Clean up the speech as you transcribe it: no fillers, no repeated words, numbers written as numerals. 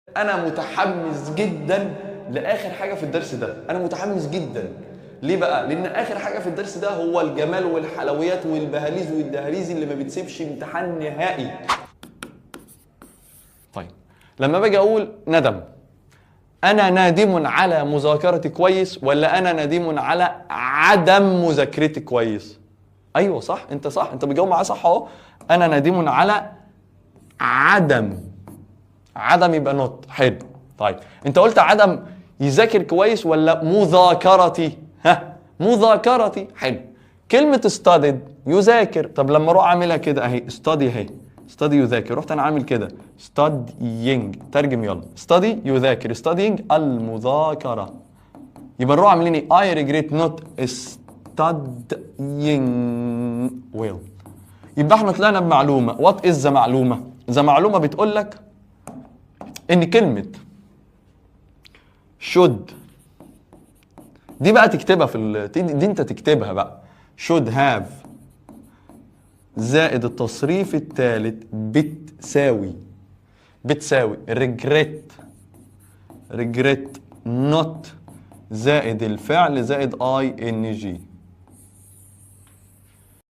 انا متحمس جدا لاخر حاجه في الدرس ده، انا متحمس جدا. ليه بقى؟ لان اخر حاجه في الدرس ده هو الجمال والحلويات والبهاليز والدهاليز اللي ما بتسيبش امتحان نهائي. طيب لما باجي اقول ندم، انا نادم على مذاكرتي كويس ولا انا نادم على عدم مذاكرتي كويس؟ ايوه صح، انت صح، انت بتجاوب معايا صح اهو. انا نادم على عدم يبقى نوت. حلو. طيب انت قلت عدم يذاكر كويس ولا مذاكرتي؟ ها، مذاكرتي. حلو. كلمة studied يذاكر. طب لما اروح اعملها كده اهي study اهي، study يذاكر، رحت انا عامل كده studying. ترجم يلا. study يذاكر، studying المذاكرة. يبقى نروح عاملين ايه؟ I regret not studying well. يبقى احنا طلعنا بمعلومة. what is the معلومة؟ the معلومة بتقول لك ان كلمة should دي بقى تكتبها في دي انت تكتبها بقى. should have زائد التصريف الثالث بتساوي regret not زائد الفعل زائد ing.